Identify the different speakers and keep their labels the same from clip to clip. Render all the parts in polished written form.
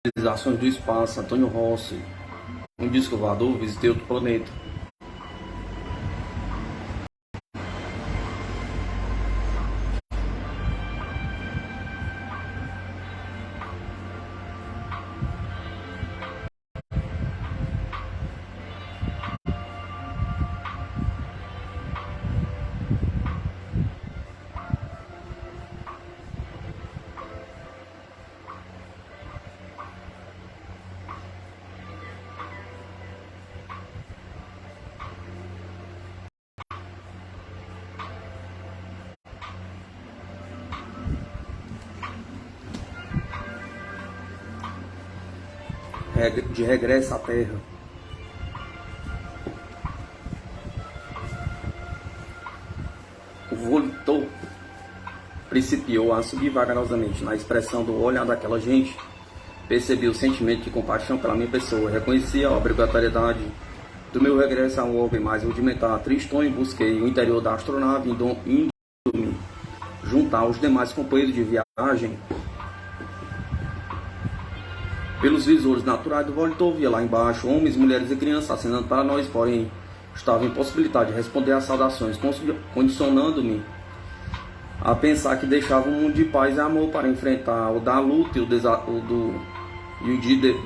Speaker 1: Civilizações do Espaço, Antônio Rossi. Um disco voador, visitei outro planeta. De regresso à Terra. O voltor principiou a subir vagarosamente. Na expressão do olhar daquela gente, percebi o sentimento de compaixão pela minha pessoa. Reconheci a obrigatoriedade do meu regresso a um orbe mais rudimentar. Tristonho, busquei o interior da astronave, indo-me juntar aos demais companheiros de viagem. Pelos visores naturais do voltor, via lá embaixo homens, mulheres e crianças acenando para nós, porém estava impossibilitado de responder às saudações, condicionando-me a pensar que deixava um mundo de paz e amor para enfrentar o da luta e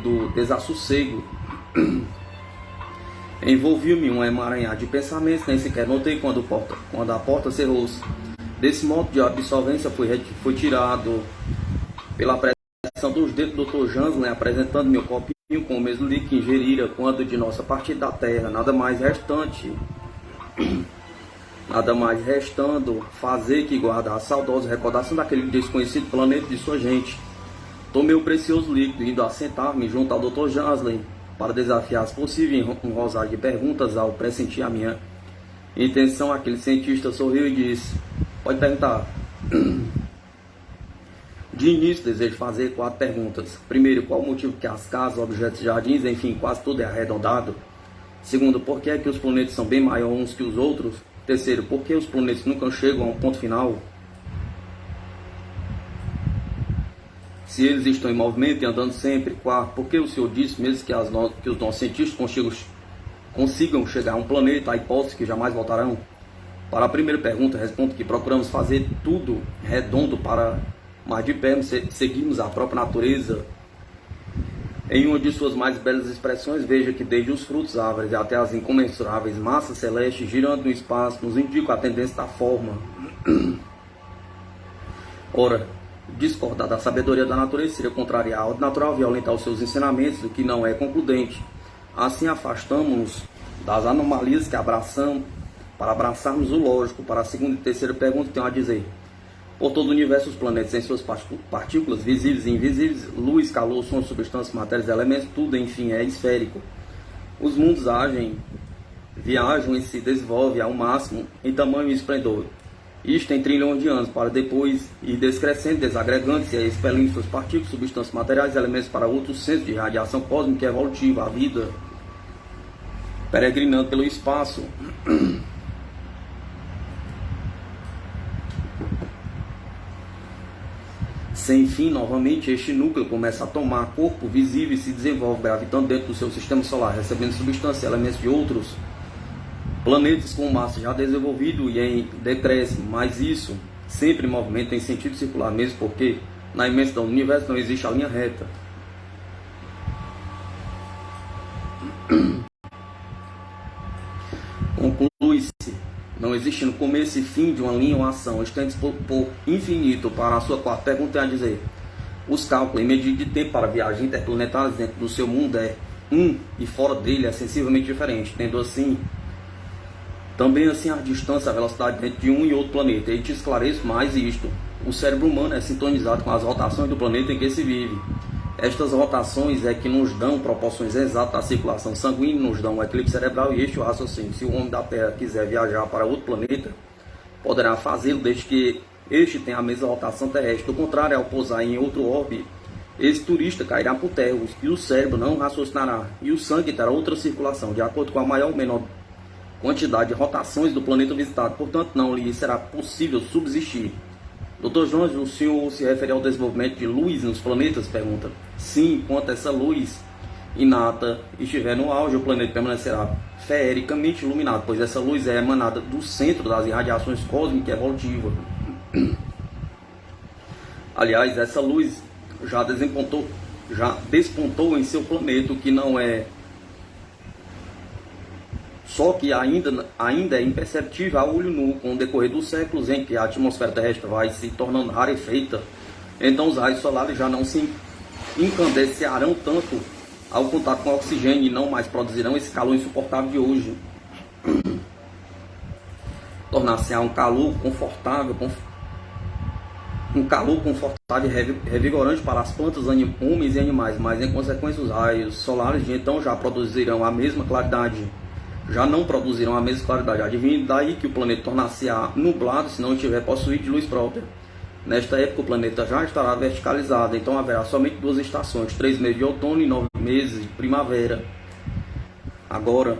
Speaker 1: do desassossego. Envolviu-me um emaranhado de pensamentos, nem sequer notei quando a porta cerrou-se. Desse modo de absolvência foi tirado pela pressão dos dedos do Dr. Jansley, apresentando meu copinho com o mesmo líquido que ingerira quando de nossa partida da Terra, nada mais restando fazer que guardar a saudosa recordação daquele desconhecido planeta de sua gente. Tomei o precioso líquido, indo assentar-me junto ao Dr. Jansley para desafiar se possível um rosário de perguntas. Ao pressentir a minha intenção, aquele cientista sorriu e disse: "Pode perguntar." De início, desejo fazer 4 perguntas. Primeiro, qual o motivo que as casas, objetos, jardins, enfim, quase tudo é arredondado? Segundo, por que é que os planetas são bem maiores uns que os outros? Terceiro, por que os planetas nunca chegam a um ponto final? Se eles estão em movimento e andando sempre. Quarto, por que o senhor disse mesmo que os nossos cientistas consigam chegar a um planeta, a hipótese que jamais voltarão? Para a primeira pergunta, respondo que procuramos fazer tudo redondo para mais de perto seguimos a própria natureza. Em uma de suas mais belas expressões, veja que desde os frutos, árvores até as incomensuráveis massas celestes girando no espaço nos indicam a tendência da forma. Ora, discordar da sabedoria da natureza seria contrariar a ordem natural, violentar os seus ensinamentos, o que não é concludente. Assim afastamos-nos das anomalias que abraçamos para abraçarmos o lógico. Para a segunda e terceira pergunta, tenho a dizer: por todo o universo, os planetas em suas partículas, visíveis e invisíveis, luz, calor, som, substâncias, matérias, elementos, tudo, enfim, é esférico. Os mundos viajam e se desenvolvem ao máximo em tamanho e esplendor. Isto em trilhões de anos, para depois ir descrescendo, desagregando-se e expelindo suas partículas, substâncias, materiais, elementos para outros centros de radiação cósmica e evolutiva, a vida peregrinando pelo espaço. Sem fim, novamente, este núcleo começa a tomar corpo visível e se desenvolve, gravitando dentro do seu sistema solar, recebendo substância e elementos de outros planetas com massa já desenvolvido e em decréscimo. Mas isso sempre em movimento em sentido circular, mesmo porque na imensidão do universo não existe a linha reta. Conclui-se: não existe no começo e fim de uma linha ou ação, estende-se por infinito. Para a sua quarta pergunta, é a dizer: os cálculos em medida de tempo para viagens interplanetárias dentro do seu mundo e fora dele é sensivelmente diferente, tendo assim também a distância, a velocidade dentro de um e outro planeta. E te esclareço mais isto: o cérebro humano é sintonizado com as rotações do planeta em que se vive. Estas rotações é que nos dão proporções exatas da circulação sanguínea, nos dão um equilíbrio cerebral e este o raciocínio. Se o homem da Terra quiser viajar para outro planeta, poderá fazê-lo desde que este tenha a mesma rotação terrestre. Do contrário, ao pousar em outro orbe, esse turista cairá por terra e o cérebro não raciocinará, e o sangue terá outra circulação, de acordo com a maior ou menor quantidade de rotações do planeta visitado. Portanto, não lhe será possível subsistir Dr. Jones, o senhor se refere ao desenvolvimento de luz nos planetas? Pergunta. Sim, enquanto essa luz inata estiver no auge, o planeta permanecerá feericamente iluminado, pois essa luz é emanada do centro das irradiações cósmicas evolutivas. Aliás, essa luz já despontou em seu planeta, que não é só que ainda é imperceptível a olho nu. Com o decorrer dos séculos em que a atmosfera terrestre vai se tornando rarefeita, então os raios solares já não se incandescerão tanto ao contato com o oxigênio e não mais produzirão esse calor insuportável de hoje. Tornar-se-á um calor confortável e revigorante para as plantas, homens e animais, mas em consequência os raios solares de então já produzirão a mesma claridade. Já não produzirão a mesma claridade. Adivinhe daí que o planeta tornar-se-á nublado se não tiver possuído de luz própria. Nesta época o planeta já estará verticalizado, então haverá somente 2 estações, 3 meses de outono e 9 meses de primavera. Agora,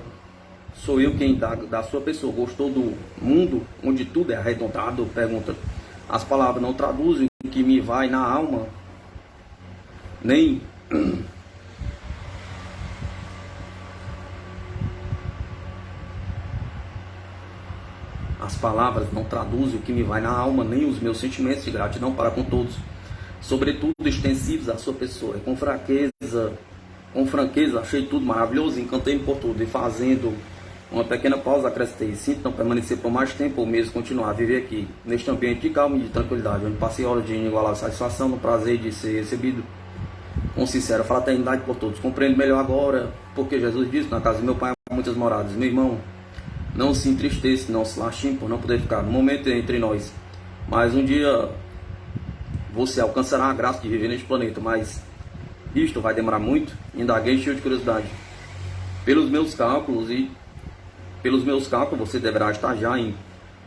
Speaker 1: sou eu quem da sua pessoa gostou do mundo onde tudo é arredondado? Pergunta. As palavras não traduzem o que me vai na alma, nem as palavras não traduzem o que me vai na alma, nem os meus sentimentos de gratidão para com todos, sobretudo extensivos à sua pessoa. Com franqueza, achei tudo maravilhoso, encantei-me por tudo, e fazendo uma pequena pausa, acrescentei: sinto não permanecer por mais tempo ou mesmo continuar a viver aqui, neste ambiente de calma e de tranquilidade, onde passei horas de inigualável satisfação no prazer de ser recebido com sincera fraternidade por todos. Compreendo melhor agora, porque Jesus disse: na casa do meu pai há muitas moradas. Meu irmão, não se entristeça, não se lastime por não poder ficar no momento entre nós, mas um dia você alcançará a graça de viver neste planeta, mas isto vai demorar muito. Indaguei cheio de curiosidade. Pelos meus cálculos, você deverá estar já em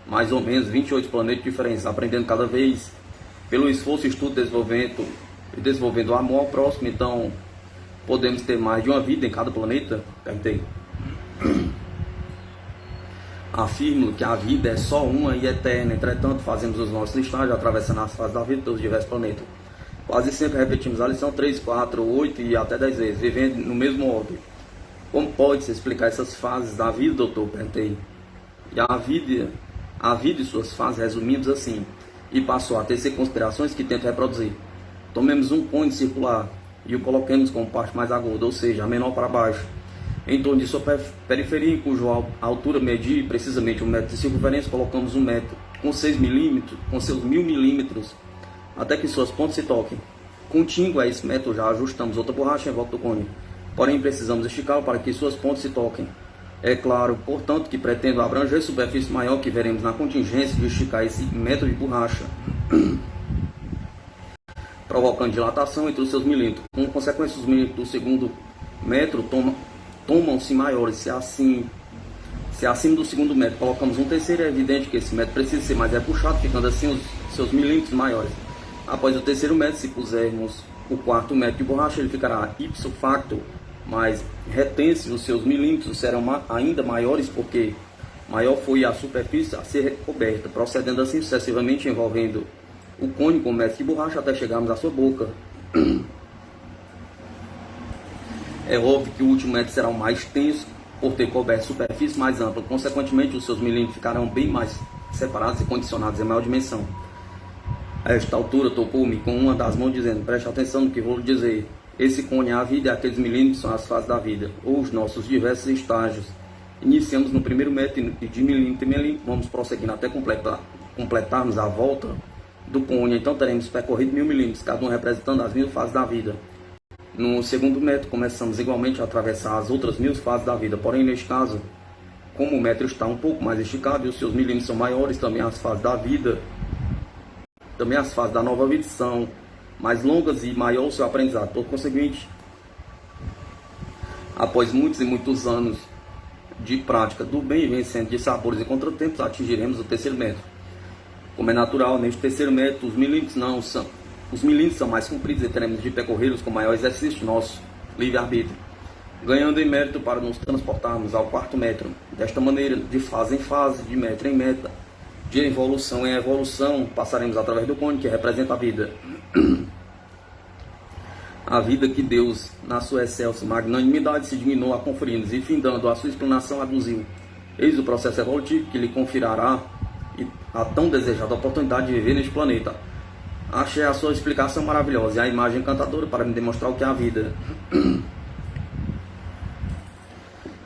Speaker 1: mais ou menos 28 planetas diferentes, aprendendo cada vez pelo esforço, estudo, desenvolvendo o amor ao próximo. Então, podemos ter mais de uma vida em cada planeta? Perguntei. Afirmo que a vida é só uma e eterna. Entretanto, fazemos os nossos estágios atravessando as fases da vida dos diversos planetas. Quase sempre repetimos a lição 3, 4, 8 e até 10 vezes, vivendo no mesmo ordem. Como pode-se explicar essas fases da vida, doutor? Perguntei. E a vida e suas fases resumimos assim, e passou a tecer considerações que tento reproduzir. Tomemos um cone circular e o coloquemos como parte mais aguda, ou seja, a menor para baixo, em torno de sua periferia, em cuja altura medir precisamente 1 metro de circunferência. Colocamos 1 metro com 6 milímetros, com seus 1000 milímetros, até que suas pontas se toquem. Contínuo a esse método, já ajustamos outra borracha em volta do cone, porém precisamos esticá-lo para que suas pontas se toquem. É claro, portanto, que pretendo abranger superfície maior, que veremos na contingência de esticar esse método de borracha, provocando dilatação entre os seus milímetros. Com consequência, os milímetros do segundo metro tomam-se maiores. Se acima do segundo metro colocamos um terceiro, é evidente que esse metro precisa ser mais repuxado, ficando assim os seus milímetros maiores. Após o terceiro metro, se pusermos o 4º metro de borracha, ele ficará ipso facto, mas retense, os seus milímetros serão ainda maiores, porque maior foi a superfície a ser recoberta, procedendo assim sucessivamente, envolvendo o cone com o metro de borracha até chegarmos à sua boca. É óbvio que o último metro será o mais tenso, por ter coberto superfície mais ampla. Consequentemente, os seus milímetros ficarão bem mais separados e condicionados em maior dimensão. A esta altura, tocou-me com uma das mãos, dizendo: preste atenção no que vou lhe dizer. Esse cone é a vida, e aqueles milímetros são as fases da vida, ou os nossos diversos estágios. Iniciamos no primeiro metro, e de milímetro em milímetro vamos prosseguindo até completarmos a volta do cone. Então teremos percorrido 1000 milímetros, cada um representando as 1000 fases da vida. No segundo metro, começamos igualmente a atravessar as outras 1000 fases da vida, porém neste caso, como o metro está um pouco mais esticado e os seus milímetros são maiores, também as fases da vida, também as fases da nova vida são mais longas e maior o seu aprendizado. Por conseguinte, após muitos e muitos anos de prática do bem e vencendo de sabores e contratempos, atingiremos o terceiro metro. Como é natural, neste terceiro metro, os milímetros são mais compridos e teremos de percorrê-los com maior exercício de nosso livre-arbítrio, ganhando em mérito para nos transportarmos ao 4º metro. Desta maneira, de fase em fase, de metro em metro, De evolução em evolução, passaremos através do cone, que representa a vida. A vida que Deus, na sua excelsa magnanimidade, se dignou a conferir-nos e, findando a sua explanação, aduziu. Eis o processo evolutivo que lhe conferirá a tão desejada oportunidade de viver neste planeta. Achei a sua explicação maravilhosa e a imagem encantadora para me demonstrar o que é a vida.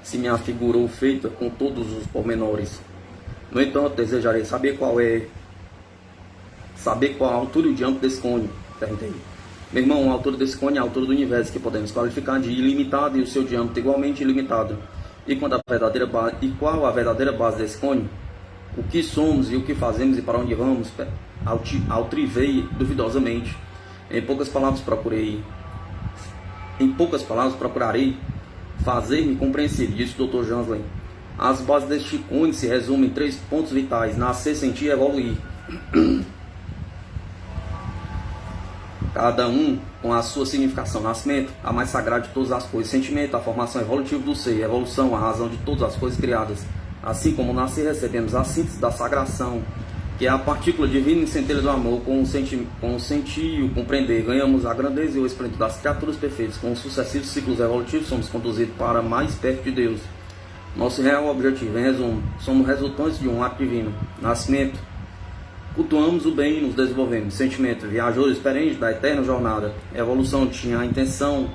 Speaker 1: Se me afigurou feita com todos os pormenores. No entanto, desejarei saber qual a altura e o diâmetro desse cone. Perguntei. Meu irmão, a altura desse cone é a altura do universo, que podemos qualificar de ilimitado, e o seu diâmetro igualmente ilimitado. E qual a verdadeira base desse cone? O que somos e o que fazemos e para onde vamos? Altrivei duvidosamente. Em poucas palavras procurarei fazer-me compreensível, disse o Dr. Jansley. As bases deste cone se resumem em 3 pontos vitais: nascer, sentir e evoluir. Cada um com a sua significação. Nascimento, a mais sagrada de todas as coisas. Sentimento, a formação evolutiva do ser. Evolução, a razão de todas as coisas criadas. Assim como nascer, recebemos a síntese da sagração, que é a partícula divina e centelha do amor. Com o sentir e o compreender, ganhamos a grandeza e o esplendor das criaturas perfeitas. Com os sucessivos ciclos evolutivos, somos conduzidos para mais perto de Deus. Nosso real objetivo, em resumo, somos resultantes de um ato divino. Nascimento, cultuamos o bem e nos desenvolvemos. Sentimento, viajores experientes da eterna jornada. Evolução, tinha a intenção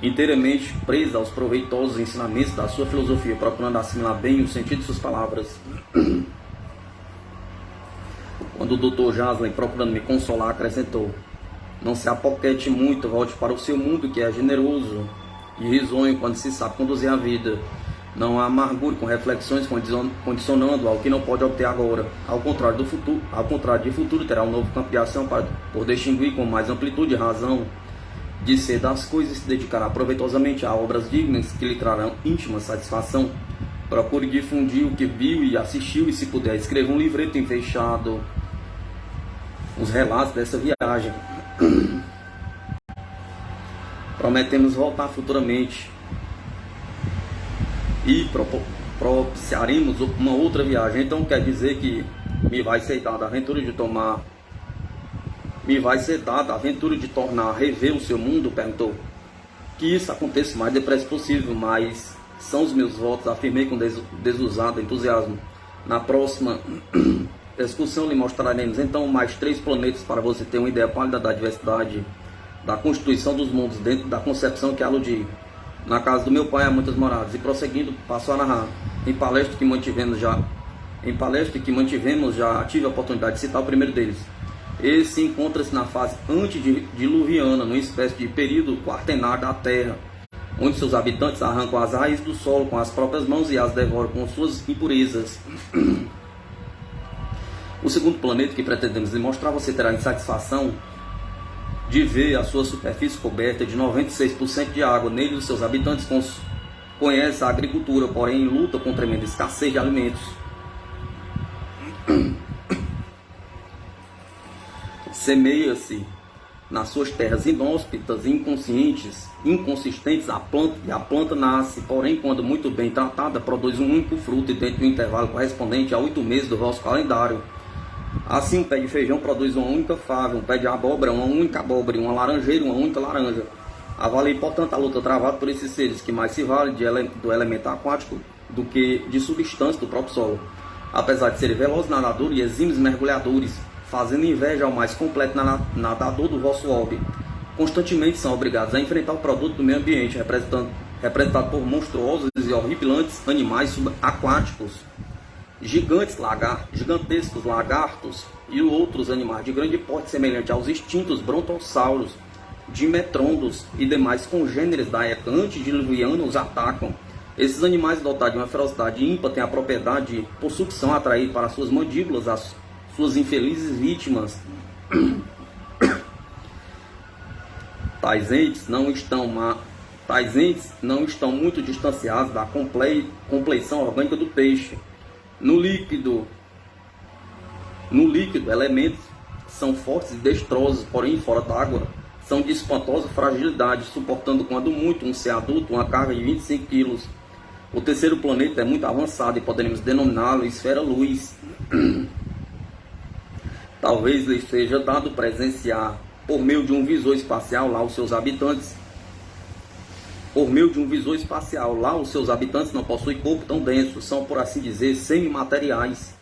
Speaker 1: inteiramente presa aos proveitosos ensinamentos da sua filosofia, procurando assimilar bem o sentido de suas palavras. Quando o Dr. Jansley, procurando me consolar, acrescentou: não se apoquete muito, volte para o seu mundo, que é generoso e risonho quando se sabe conduzir a vida. Não há amargura com reflexões condicionando ao que não pode obter agora. Ao contrário de futuro, terá um novo campo de ação por distinguir com mais amplitude e razão de ser das coisas, se dedicará proveitosamente a obras dignas que lhe trarão íntima satisfação. Procure difundir o que viu e assistiu, e, se puder, escreva um livreto enfeixado, os relatos dessa viagem. Prometemos voltar futuramente e propiciaremos uma outra viagem. Então quer dizer que me vai ser dada a aventura de tornar rever o seu mundo? Perguntou. Que isso aconteça o mais depressa possível, mas são os meus votos, afirmei com desusado entusiasmo. Na próxima discussão lhe mostraremos então mais 3 planetas para você ter uma ideia pálida da diversidade da constituição dos mundos dentro da concepção que aludi. Na casa do meu pai há muitas moradas. E prosseguindo, passou a narrar. Em palestra que mantivemos já tive a oportunidade de citar o primeiro deles. Esse encontra-se na fase antediluviana, numa espécie de período quaternário da Terra, onde seus habitantes arrancam as raízes do solo com as próprias mãos e as devoram com suas impurezas. O segundo planeta que pretendemos lhe mostrar, você terá insatisfação de ver a sua superfície coberta de 96% de água. Nele, os seus habitantes conhecem a agricultura, porém luta com tremenda escassez de alimentos. Semeia-se nas suas terras inóspitas e inconsistentes a planta, e a planta nasce, porém, quando muito bem tratada, produz um único fruto, e dentro do intervalo correspondente a 8 meses do vosso calendário. Assim, um pé de feijão produz uma única fava, um pé de abóbora, uma única abóbora, e uma laranjeira, uma única laranja. Avalei, portanto, a luta travada por esses seres, que mais se vale do elemento aquático do que de substância do próprio solo. Apesar de serem velozes nadadores e exímios mergulhadores, fazendo inveja ao mais completo nadador do vosso orbe, constantemente são obrigados a enfrentar o produto do meio ambiente, representado por monstruosos e horripilantes animais subaquáticos, gigantescos lagartos e outros animais de grande porte semelhante aos extintos brontossauros, dimetrondos e demais congêneres da época antediluviana os atacam. Esses animais dotados de uma ferocidade ímpar têm a propriedade de, por sucção, atrair para suas mandíbulas as suas infelizes vítimas. Tais entes não estão muito distanciados da compleição orgânica do peixe. No líquido, elementos são fortes e destroços, porém fora d'água são de espantosa fragilidade, suportando quando muito um ser adulto uma carga de 25 quilos. O terceiro planeta é muito avançado e poderemos denominá-lo esfera-luz. Talvez lhe seja dado presenciar, por meio de um visor espacial, lá os seus habitantes. Por meio de um visor espacial, lá os seus habitantes não possuem corpo tão denso, são, por assim dizer, semimateriais.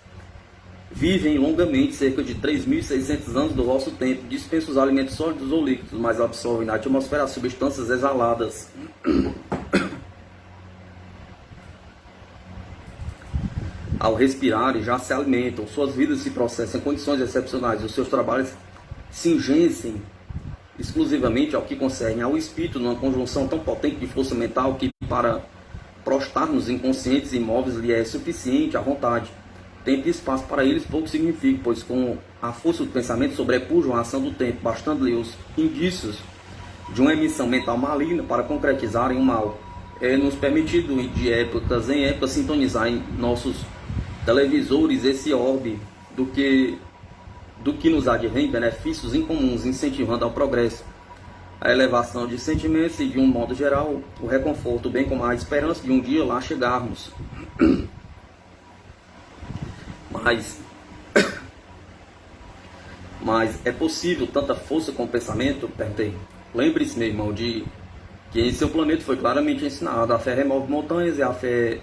Speaker 1: Vivem longamente, cerca de 3.600 anos do vosso tempo, dispensam os alimentos sólidos ou líquidos, mas absorvem na atmosfera as substâncias exaladas. Ao respirarem, já se alimentam, suas vidas se processam em condições excepcionais, os seus trabalhos se ingessem exclusivamente ao que concerne ao espírito, numa conjunção tão potente de força mental que, para prostrar-nos inconscientes e imóveis, lhe é suficiente a vontade. Tempo e espaço para eles pouco significa, pois com a força do pensamento sobrepujam a ação do tempo, bastando-lhe os indícios de uma emissão mental maligna para concretizarem o mal. É-nos permitido, de épocas em épocas, sintonizar em nossos televisores esse orbe do que nos advém benefícios incomuns, incentivando ao progresso, a elevação de sentimentos e, de um modo geral, o reconforto, bem como a esperança de um dia lá chegarmos. Mas é possível tanta força com o pensamento? Perguntei. Lembre-se, meu irmão, de que em seu planeta foi claramente ensinado: a fé remove montanhas e a fé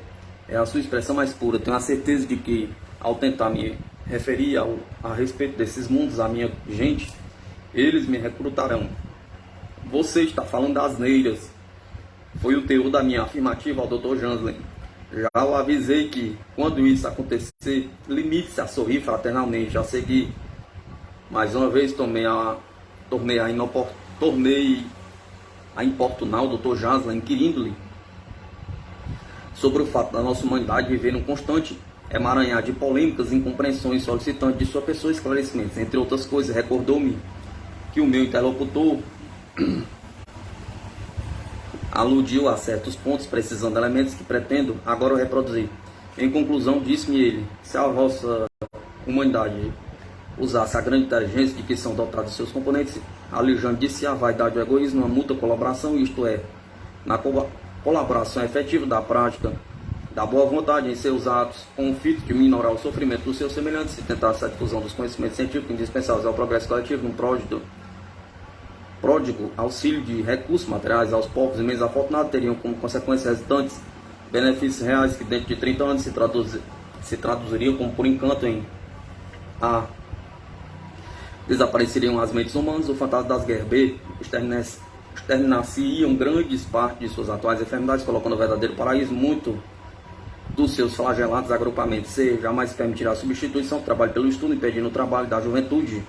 Speaker 1: é a sua expressão mais pura. Tenho a certeza de que, ao tentar me referir a respeito desses mundos à minha gente, eles me recrutarão. Você está falando das asneiras. Foi o teor da minha afirmativa ao Dr. Jansley. Já o avisei que, quando isso acontecer, limite-se a sorrir fraternalmente. A seguir, mais uma vez, tornei a importunar o Dr. Jansley, inquirindo-lhe sobre o fato da nossa humanidade viver num constante emaranhar de polêmicas e incompreensões, solicitando de sua pessoa esclarecimentos. Entre outras coisas, recordou-me que o meu interlocutor aludiu a certos pontos, precisando de elementos que pretendo agora reproduzir. Em conclusão, disse-me ele: se a vossa humanidade usasse a grande inteligência de que são dotados seus componentes, alijando de si a vaidade e o egoísmo, uma mútua colaboração, isto é, na colaboração efetiva da prática da boa vontade em seus atos, com o fito de minorar o sofrimento dos seus semelhantes e tentasse a difusão dos conhecimentos científicos indispensáveis ao progresso coletivo, num pródigo auxílio de recursos materiais aos povos e menos afortunados, teriam como consequência resultantes benefícios reais que dentro de 30 anos se traduziriam como por encanto em A. Desapareceriam as mentes humanas, o fantasma das guerras. B. Exterminaciam grandes partes de suas atuais enfermidades, colocando o verdadeiro paraíso muito dos seus flagelados agrupamentos. C. Jamais permitirá a substituição do trabalho pelo estudo, impedindo o trabalho da juventude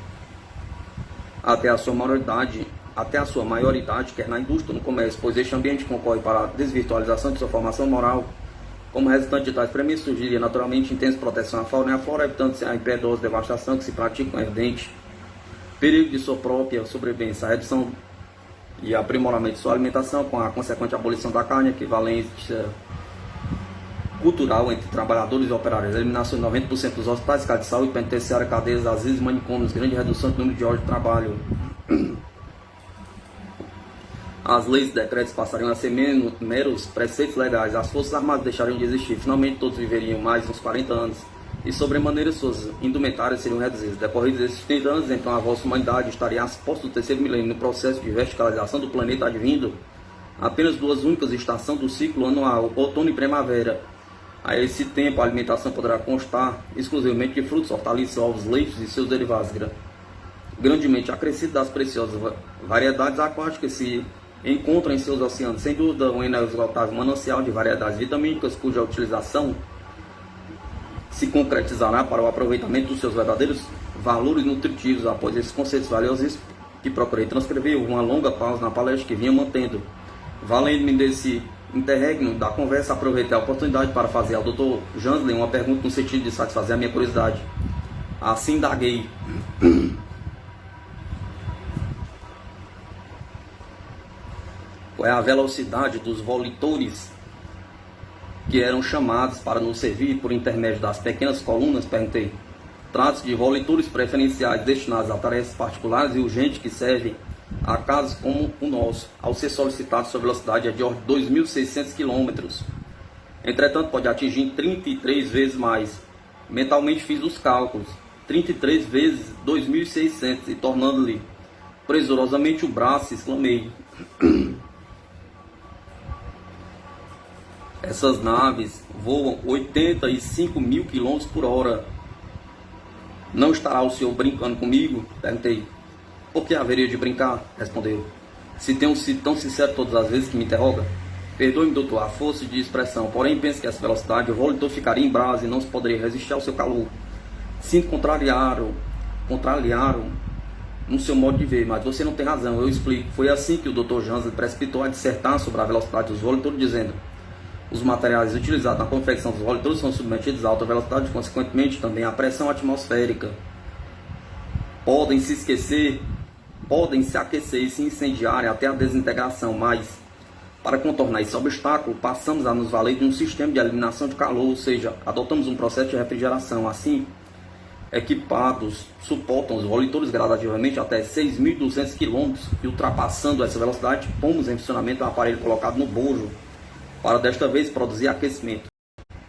Speaker 1: até a sua maioridade, quer na indústria ou no comércio, pois este ambiente concorre para a desvirtualização de sua formação moral. Como resultante de tais premissas, surgiria naturalmente intensa proteção à fauna e à flora, evitando-se a impiedosa devastação que se pratica com evidente perigo de sua própria sobrevivência, a redução e aprimoramento de sua alimentação, com a consequente abolição da carne, equivalência cultural entre trabalhadores e operários, eliminação de 90% dos hospitais, casas de saúde, penitenciária, cadeias, asilos, manicômios, grande redução do número de horas de trabalho. As leis e decretos passariam a ser meros preceitos legais, as forças armadas deixariam de existir, finalmente todos viveriam mais uns 40 anos, e sobremaneira suas indumentárias seriam reduzidas. Decorridos esses 30 anos, então a vossa humanidade estaria às postas do terceiro milênio, no processo de verticalização do planeta advindo apenas duas únicas estações do ciclo anual, outono e primavera. A esse tempo, a alimentação poderá constar exclusivamente de frutos, hortaliças, ovos, leites e seus derivados, grandemente acrescido das preciosas variedades aquáticas que se encontram em seus oceanos. Sem dúvida, um inesgotável manancial de variedades vitamínicas, cuja utilização se concretizará para o aproveitamento dos seus verdadeiros valores nutritivos. Após esses conceitos valiosos que procurei transcrever, houve uma longa pausa na palestra que vinha mantendo. Valendo-me desse interregno da conversa, aproveitei a oportunidade para fazer ao Dr. Jansley uma pergunta no sentido de satisfazer a minha curiosidade. Assim indaguei: qual é a velocidade dos volitores que eram chamados para nos servir por intermédio das pequenas colunas? Perguntei. Trata-se de volitores preferenciais destinados a tarefas particulares e urgentes que servem a casos como o nosso. Ao ser solicitado, sua velocidade é de 2.600 km Entretanto, pode atingir 33 vezes mais. Mentalmente fiz os cálculos. 33 vezes 2.600 e tornando-lhe presurosamente o braço, exclamei: essas naves voam 85 mil quilômetros por hora. Não estará o senhor brincando comigo? Perguntei. Por que haveria de brincar? Respondeu. Se tenho sido tão sincero todas as vezes que me interroga. Perdoe-me, doutor, a força de expressão, porém penso que essa velocidade, o voo ficaria em brasa e não se poderia resistir ao seu calor. Sinto contrariaram no seu modo de ver, mas você não tem razão, eu explico. Foi assim que o Dr. Jansen precipitou a dissertar sobre a velocidade dos roletores, dizendo: os materiais utilizados na confecção dos roletores são submetidos a alta velocidade, consequentemente também à pressão atmosférica. Podem se aquecer e se incendiarem até a desintegração, mas para contornar esse obstáculo, passamos a nos valer de um sistema de eliminação de calor, ou seja, adotamos um processo de refrigeração. Assim, equipados, suportam os roletores gradativamente até 6.200 km e, ultrapassando essa velocidade, pomos em funcionamento o aparelho colocado no bojo para desta vez produzir aquecimento.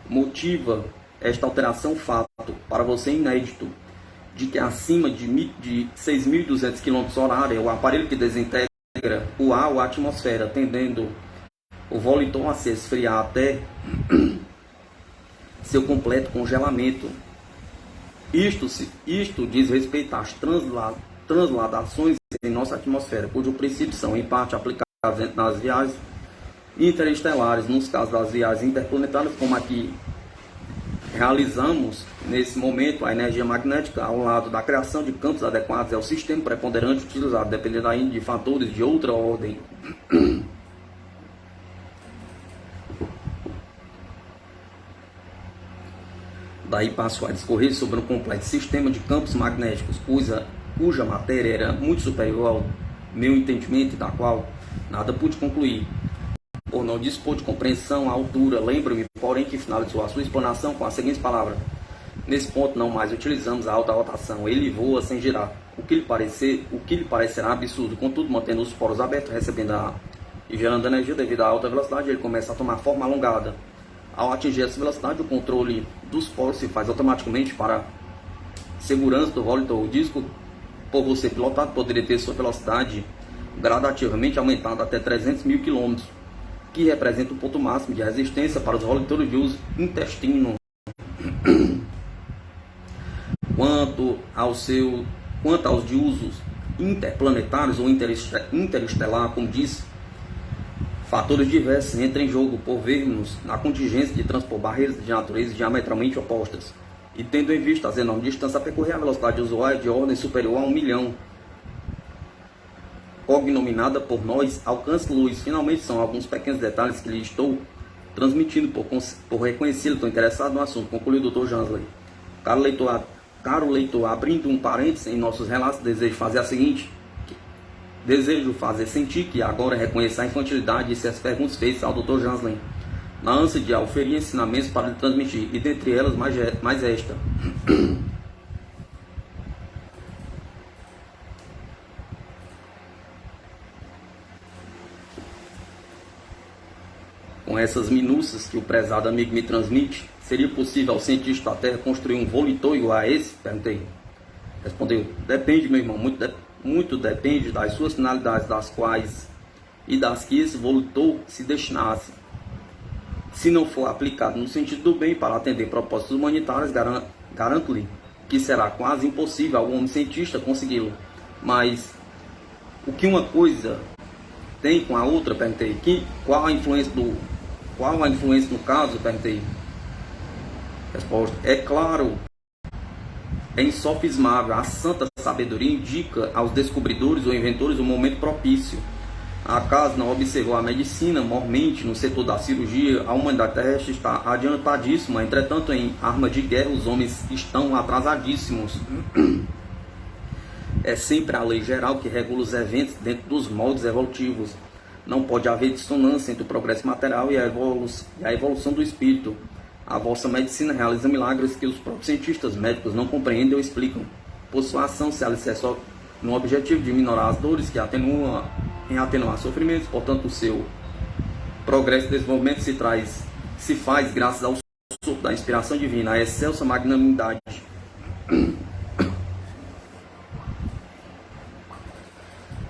Speaker 1: Motiva esta alteração o fato, para você inédito, de que acima de 6.200 km/h o aparelho que desintegra o ar ou a atmosfera, tendendo o voliton a se esfriar até seu completo congelamento. Isto diz respeito às transladações em nossa atmosfera, cujo princípio são em parte aplicados nas viagens interestelares, nos casos das viagens interplanetárias, como aqui realizamos nesse momento. A energia magnética, ao lado da criação de campos adequados, é o sistema preponderante utilizado, dependendo ainda de fatores de outra ordem. Daí passo a discorrer sobre um complexo sistema de campos magnéticos, cuja matéria era muito superior ao meu entendimento e da qual nada pude concluir, por não dispor de compreensão à altura. Lembro-me, porém, que finalizou a sua explanação com as seguintes palavras: nesse ponto não mais utilizamos a alta rotação, ele voa sem girar, o que lhe parecerá absurdo. Contudo, mantendo os poros abertos, recebendo ar e gerando energia devido à alta velocidade, ele começa a tomar forma alongada. Ao atingir essa velocidade, o controle dos poros se faz automaticamente para segurança do volitor. O disco, por você pilotado, poderia ter sua velocidade gradativamente aumentada até 300 mil km, que representa o ponto máximo de resistência para os roletores de uso intestino. Quanto aos de usos interplanetários ou interestelar, como disse, fatores diversos entram em jogo por vermos na contingência de transpor barreiras de natureza diametralmente opostas. E tendo em vista as enormes distâncias a percorrer, a velocidade usual é de ordem superior a 1 milhão, cognominada por nós alcance-luz. Finalmente, são alguns pequenos detalhes que lhe estou transmitindo por reconhecê-lo. Estou interessado no assunto, concluiu o Dr. Jansen. Caro leitor, abrindo um parênteses em nossos relatos, desejo fazer sentir que agora reconheça a infantilidade de certas perguntas feitas ao Dr. Jansen, na ânsia de auferir ensinamentos para lhe transmitir, e dentre elas mais esta. Com essas minúcias que o prezado amigo me transmite, seria possível ao cientista da Terra construir um volitor igual a esse? Perguntei. Respondeu: depende, meu irmão, muito depende das suas finalidades, das quais e das que esse volitor se destinasse. Se não for aplicado no sentido do bem para atender propósitos humanitários, garanto-lhe que será quase impossível ao homem cientista consegui-lo. Mas o que uma coisa tem com a outra? Perguntei. Qual a influência no caso? Perguntei. Resposta: é claro, é insofismável. A santa sabedoria indica aos descobridores ou inventores o momento propício. Acaso não observou a medicina? Mormente, no setor da cirurgia, a humanidade terrestre está adiantadíssima. Entretanto, em armas de guerra, os homens estão atrasadíssimos. É sempre a lei geral que regula os eventos dentro dos moldes evolutivos. Não pode haver dissonância entre o progresso material e a evolução do espírito. A vossa medicina realiza milagres que os próprios cientistas médicos não compreendem ou explicam. Por sua ação se alicerça só no objetivo de minorar as dores que atenuar sofrimentos. Portanto, o seu progresso e desenvolvimento se traz se faz graças ao sopro da inspiração divina, a excelsa magnanimidade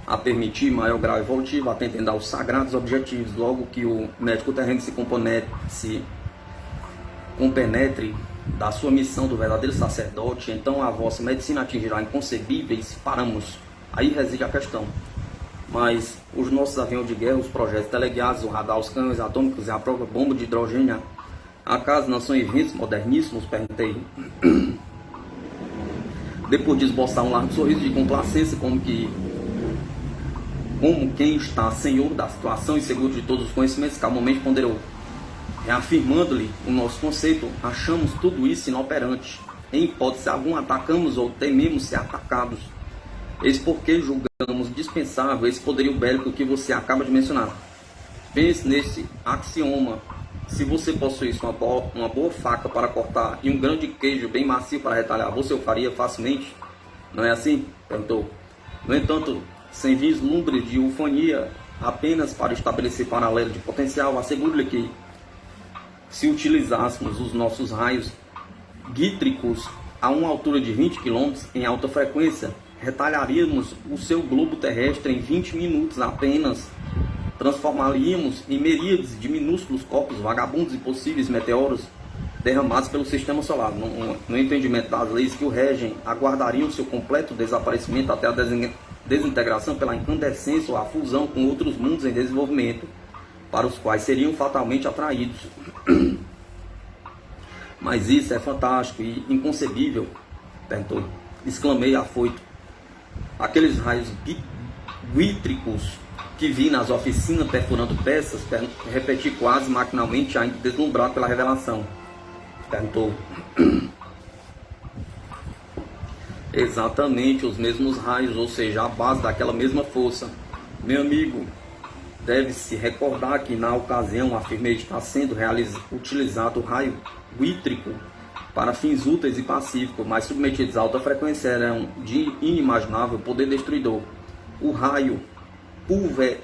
Speaker 1: a permitir maior grau evolutivo, atendendo aos sagrados objetivos, logo que o médico terreno se compenetre da sua missão do verdadeiro sacerdote, então a vossa medicina atingirá inconcebíveis parâmetros. Aí reside a questão. Mas os nossos aviões de guerra, os projetos teleguiados, o radar, os canhões atômicos e a própria bomba de hidrogênio, acaso não são eventos moderníssimos? Perguntei. Depois de esboçar um largo sorriso de complacência, como quem está senhor da situação e seguro de todos os conhecimentos, calmamente ponderou. Reafirmando-lhe o nosso conceito, achamos tudo isso inoperante. Em hipótese alguma, atacamos ou tememos ser atacados. Eis porque julgamos dispensável esse poderio bélico que você acaba de mencionar. Pense nesse axioma. Se você possuísse uma boa faca para cortar e um grande queijo bem macio para retalhar, você o faria facilmente? Não é assim? Perguntou. No entanto, sem vislumbre de ufania, apenas para estabelecer paralelo de potencial, asseguro-lhe que, se utilizássemos os nossos raios gítricos a uma altura de 20 km em alta frequência, retalharíamos o seu globo terrestre em 20 minutos apenas. Transformaríamos em miríades de minúsculos corpos vagabundos e possíveis meteoros derramados pelo sistema solar. No entendimento das leis que o regem, aguardariam seu completo desaparecimento até a desintegração pela incandescência ou a fusão com outros mundos em desenvolvimento, para os quais seriam fatalmente atraídos. Mas isso é fantástico e inconcebível, perguntou. Exclamei afoito. Aqueles raios gítricos que vi nas oficinas perfurando peças, repeti quase maquinalmente, ainda deslumbrado pela revelação. Perguntou. Exatamente os mesmos raios, ou seja, a base daquela mesma força. Meu amigo, deve-se recordar que na ocasião afirmei estar sendo utilizado o raio gítrico para fins úteis e pacíficos, mas submetidos a alta frequência eram de inimaginável poder destruidor. O raio pulver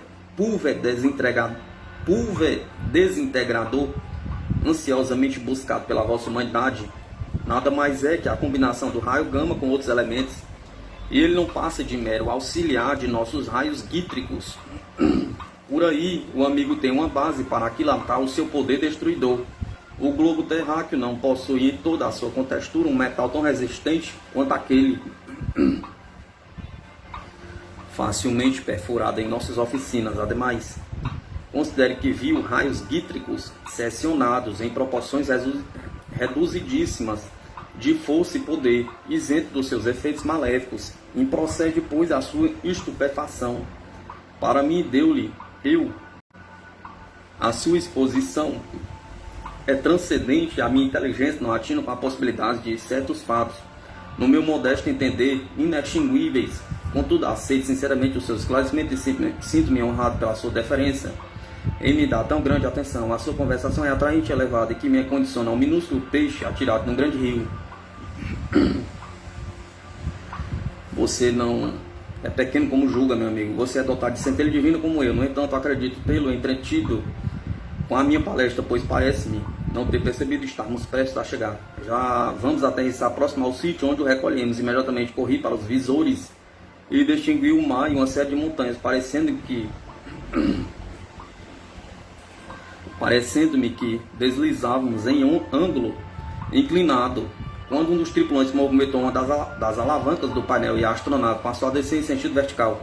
Speaker 1: desintegrador, ansiosamente buscado pela vossa humanidade, nada mais é que a combinação do raio gama com outros elementos, e ele não passa de mero auxiliar de nossos raios gítricos. Por aí, o amigo tem uma base para aquilatar o seu poder destruidor. O globo terráqueo não possui em toda a sua contextura um metal tão resistente quanto aquele facilmente perfurado em nossas oficinas. Ademais, considere que viu raios gítricos seccionados em proporções reduzidíssimas de força e poder, isento dos seus efeitos maléficos, e procede, pois, a sua estupefação. Para mim, deu-lhe a sua exposição é transcendente à minha inteligência, não atino com a possibilidade de certos fatos, no meu modesto entender, inextinguíveis. Contudo, aceito sinceramente os seus esclarecimentos e sinto-me honrado pela sua deferência em me dar tão grande atenção. A sua conversação é atraente e elevada, e que me condiciona a um minúsculo peixe atirado num grande rio. Você não é pequeno como julga, meu amigo. Você é dotado de centelha divina como eu. No entanto, acredito tê-lo entretido com a minha palestra, pois parece-me não ter percebido estarmos prestes a chegar. Já vamos aterrissar próximo ao sítio onde o recolhemos. Imediatamente corri para os visores e distingui o mar e uma série de montanhas, parecendo-me que deslizávamos em um ângulo inclinado, quando um dos tripulantes movimentou uma das alavancas do painel e a astronave passou a descer em sentido vertical,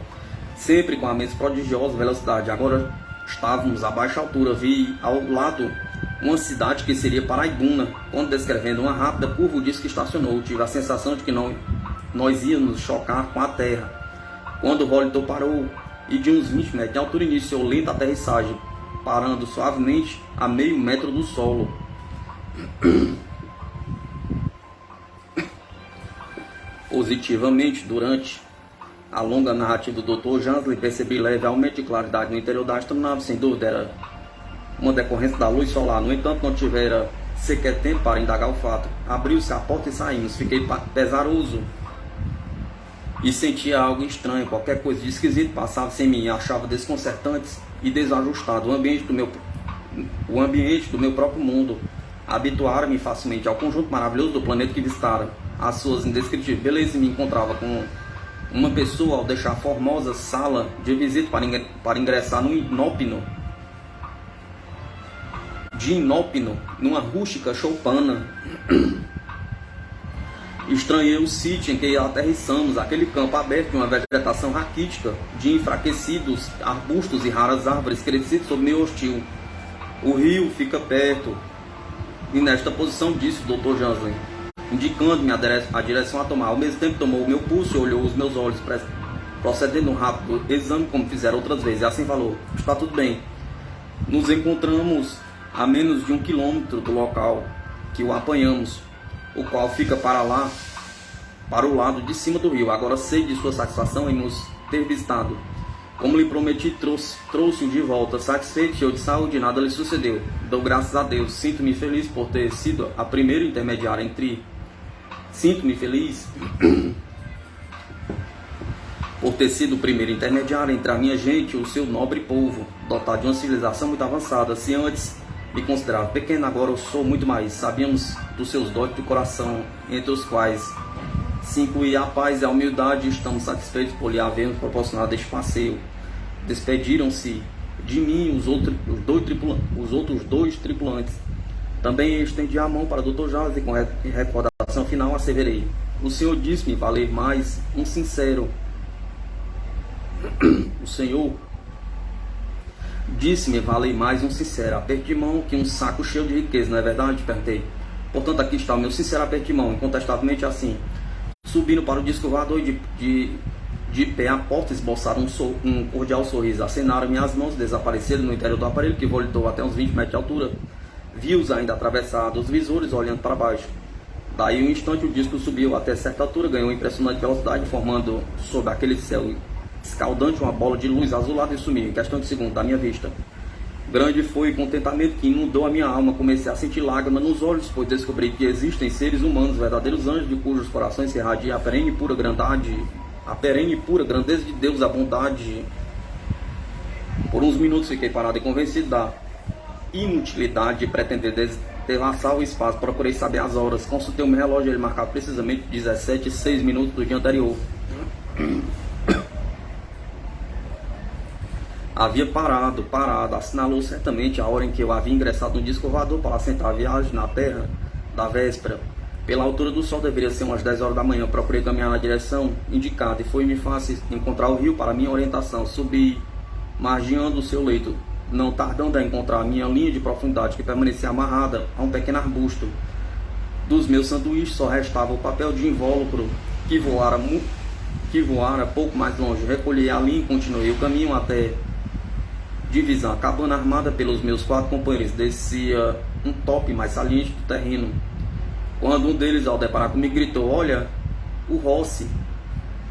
Speaker 1: sempre com a mesma prodigiosa velocidade. Agora estávamos a baixa altura. Vi ao lado uma cidade que seria Paraibuna. Quando descrevendo uma rápida curva, disse que estacionou. Tive a sensação de que nós íamos chocar com a terra. Quando o Holiday parou e de uns 20 metros de altura iniciou lenta aterrissagem, parando suavemente a meio metro do solo. Positivamente, durante a longa narrativa do Dr. Jansley, percebi leve aumento de claridade no interior da astronave. Sem dúvida era uma decorrência da luz solar. No entanto, não tivera sequer tempo para indagar o fato. Abriu-se a porta e saímos. Fiquei pesaroso e sentia algo estranho. Qualquer coisa de esquisito passava sem mim. Achava desconcertante e desajustado o ambiente do meu o ambiente do meu próprio mundo. Habituara-me facilmente ao conjunto maravilhoso do planeta que visitara, as suas indescritíveis belezas, e me encontrava com uma pessoa ao deixar a formosa sala de visita para ingressar no inópino, numa rústica choupana. Estranhei o sítio em que aterrissamos, aquele campo aberto de uma vegetação raquítica, de enfraquecidos arbustos e raras árvores crescidas sob meio hostil. O rio fica perto, e nesta posição, disse o Dr. Jansen, indicando-me a direção a tomar. Ao mesmo tempo tomou o meu pulso e olhou os meus olhos, procedendo um rápido exame como fizeram outras vezes, e assim falou: está tudo bem. Nos encontramos a menos de 1 quilômetro do local que o apanhamos, o qual fica para o lado de cima do rio. Agora sei de sua satisfação em nos ter visitado. Como lhe prometi, trouxe-o de volta. Satisfeito, cheio de saúde, nada lhe sucedeu. Dou graças a Deus. Sinto-me feliz por ter sido a primeira intermediária entre... Sinto-me feliz por ter sido o primeiro intermediário entre a minha gente e o seu nobre povo, dotado de uma civilização muito avançada. Se antes me considerava pequeno, agora eu sou muito mais. Sabíamos dos seus dons de coração, entre os quais se inclui a paz e a humildade. Estamos satisfeitos por lhe havermos proporcionado este passeio. Despediram-se de mim os outros dois tripulantes. Também estendi a mão para o Dr. Jales e com recordação final asseverei: o senhor disse-me valer mais um sincero. O senhor disse-me valer mais um sincero aperto de mão que um saco cheio de riqueza, não é verdade? Perguntei. Portanto, aqui está o meu sincero aperto de mão, incontestavelmente assim. Subindo para o disco voador de pé à porta, esboçaram um cordial sorriso, acenaram-me as mãos, desapareceram no interior do aparelho, que voltou até uns 20 metros de altura. Vi-os ainda atravessados os visores, olhando para baixo. Daí um instante o disco subiu até certa altura, ganhou impressionante velocidade, formando sob aquele céu escaldante uma bola de luz azulada e sumiu em questão de segundos da minha vista. Grande foi o contentamento que inundou a minha alma. Comecei a sentir lágrimas nos olhos, pois descobri que existem seres humanos, verdadeiros anjos, de cujos corações se irradia a perene e pura grandeza de Deus, a bondade. Por uns minutos fiquei parado e convencido da inutilidade de pretender deslaçar o espaço. Procurei saber as horas. Consultei o meu relógio, ele marcava precisamente 17:06 do dia anterior. Havia parado, assinalou certamente a hora em que eu havia ingressado no disco voador para assentar a viagem na terra da véspera. Pela altura do sol deveria ser umas 10 horas da manhã. Procurei caminhar na direção indicada e foi-me fácil encontrar o rio para minha orientação. Subi, margeando o seu leito, não tardando a encontrar a minha linha de profundidade, que permanecia amarrada a um pequeno arbusto. Dos meus sanduíches só restava o papel de invólucro que voara pouco mais longe. Recolhi a linha e continuei o caminho até divisão, a cabana armada pelos meus 4 companheiros. Descia um top mais saliente do terreno, quando um deles, ao deparar comigo, gritou: olha, o Rossi!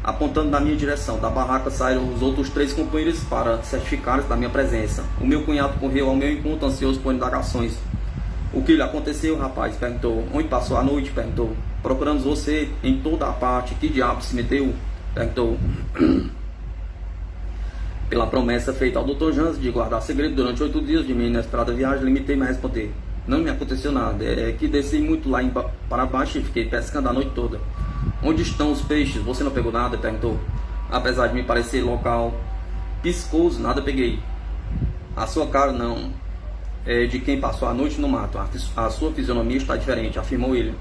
Speaker 1: Apontando na minha direção. Da barraca saíram os outros 3 companheiros para certificar-se da minha presença. O meu cunhado correu ao meu encontro, ansioso por indagações. O que lhe aconteceu, rapaz? Perguntou. Onde passou a noite? Perguntou. Procuramos você em toda a parte. Que diabo se meteu? Perguntou. Pela promessa feita ao Dr. Jansen de guardar segredo durante 8 dias de minha inesperada viagem, limitei-me a responder: não me aconteceu nada, é que desci muito lá para baixo e fiquei pescando a noite toda. Onde estão os peixes? Você não pegou nada? Perguntou. Apesar de me parecer local piscoso, nada peguei. A sua cara não é de quem passou a noite no mato. A sua fisionomia está diferente, afirmou ele.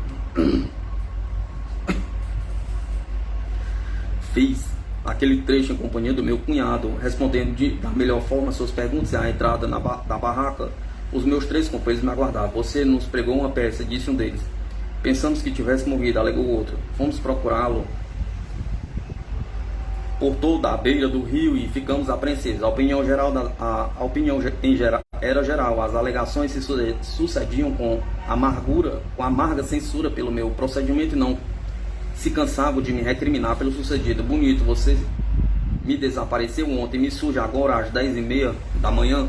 Speaker 1: Fiz aquele trecho em companhia do meu cunhado, respondendo da melhor forma suas perguntas. À entrada da barraca, os meus 3 companheiros me aguardavam. Você nos pregou uma peça, disse um deles. Pensamos que tivesse morrido, alegou o outro. Fomos procurá-lo por toda a beira do rio e ficamos apreensivos. A opinião era geral. As alegações se sucediam com amarga censura pelo meu procedimento e não se cansavam de me recriminar pelo sucedido. Bonito, você me desapareceu ontem, me surge agora às 10:30 da manhã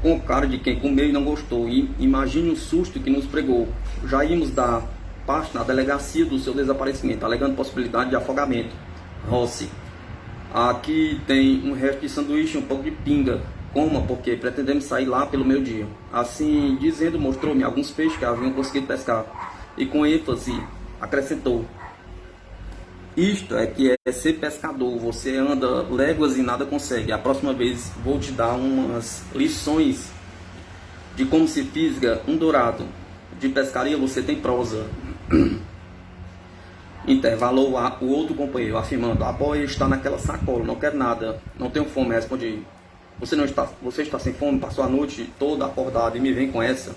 Speaker 1: com cara de quem comeu e não gostou. E imagine o susto que nos pregou. Já íamos dar parte na delegacia do seu desaparecimento, alegando possibilidade de afogamento. Rossi: aqui tem um resto de sanduíche e um pouco de pinga. Coma, porque pretendemos sair lá pelo meio-dia. Assim dizendo, mostrou-me alguns peixes que haviam conseguido pescar, e com ênfase acrescentou: isto é que é ser pescador, você anda léguas e nada consegue. A próxima vez vou te dar umas lições de como se fisga um dourado. De pescaria você tem prosa. Intervalou o outro companheiro, afirmando: a boia está naquela sacola, não quero nada, não tenho fome. Respondi: você está sem fome, passou a noite toda acordado e me vem com essa?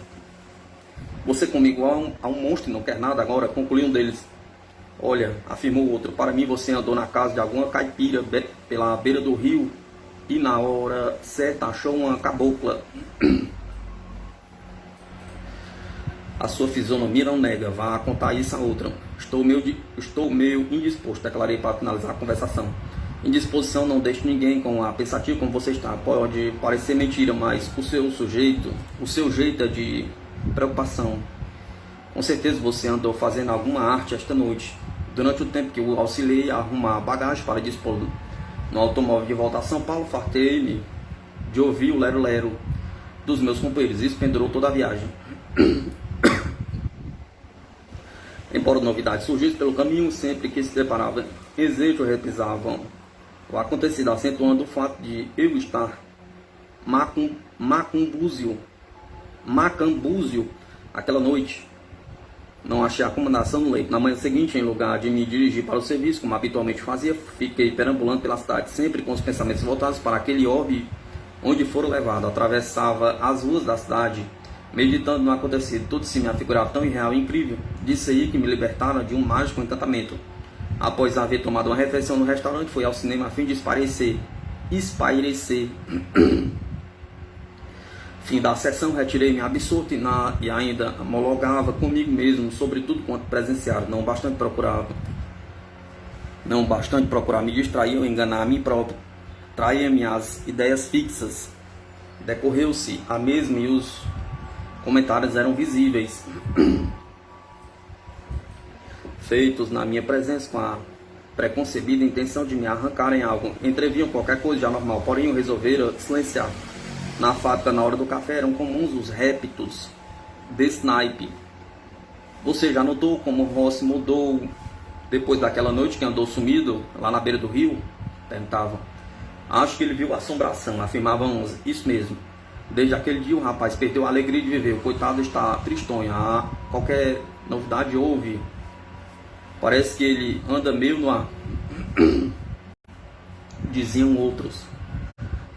Speaker 1: Você comigo a um monstro e não quer nada agora? Concluiu um deles. Olha, afirmou o outro, para mim você andou na casa de alguma caipira pela beira do rio e na hora certa achou uma cabocla. A sua fisionomia não nega, vá contar isso a outra. Estou meio indisposto, declarei para finalizar a conversação. Indisposição não deixa ninguém com a pensativo como você está. Pode parecer mentira, mas o seu jeito é de preocupação. Com certeza você andou fazendo alguma arte esta noite, durante o tempo que eu auxiliei a arrumar bagagem para dispor no automóvel de volta a São Paulo. Fartei-me de ouvir o lero-lero dos meus companheiros. Isso pendurou toda a viagem. Embora novidades surgissem pelo caminho, sempre que se deparava exejo repisavam o acontecido, acentuando o fato de eu estar macambúzio aquela noite. Não achei acomodação no leito. Na manhã seguinte, em lugar de me dirigir para o serviço, como habitualmente fazia, fiquei perambulando pela cidade, sempre com os pensamentos voltados para aquele orbe onde fora levado. Atravessava as ruas da cidade, meditando no acontecido. Tudo se me afigurava tão irreal e incrível. Disse aí que me libertaram de um mágico encantamento. Após haver tomado uma refeição no restaurante, fui ao cinema a fim de espairecer. Fim da sessão, retirei-me absorto e ainda homologava comigo mesmo sobre tudo quanto presenciara. Não bastante procurar me distrair ou enganar a mim próprio. Traía-me as ideias fixas. Decorreu-se a mesma e os comentários eram visíveis, feitos na minha presença com a preconcebida intenção de me arrancarem algo. Entreviam qualquer coisa de anormal, porém eu resolvera silenciar. Na fábrica, na hora do café, eram comuns os répitos desse naipe. Você já notou como Rossi mudou depois daquela noite que andou sumido lá na beira do rio? Perguntavam. Acho que ele viu assombração, afirmavam uns. Isso mesmo. Desde aquele dia o rapaz perdeu a alegria de viver. O coitado está tristonho. Qualquer novidade houve. Parece que ele anda meio no ar. Diziam outros.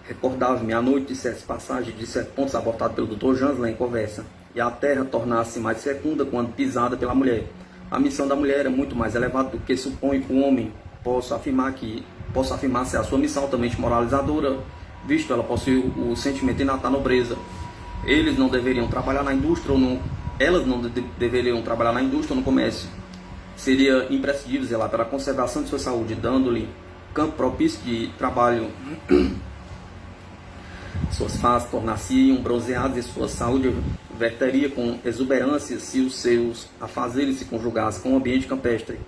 Speaker 1: Recordava-me a noite de certas passagens de certos pontos abortados pelo Dr. Janslen em conversa, e a terra tornasse mais fecunda quando pisada pela mulher. A missão da mulher era muito mais elevada do que supõe o homem. Posso afirmar ser a sua missão altamente moralizadora, visto ela possui o sentimento inato da nobreza. Eles não deveriam trabalhar na indústria elas não deveriam trabalhar na indústria ou no comércio. Seria imprescindível zelar pela conservação de sua saúde, dando-lhe campo propício de trabalho. Suas faces tornar-se-iam bronzeadas e sua saúde verteria com exuberância se os seus afazeres se conjugassem com o ambiente campestre.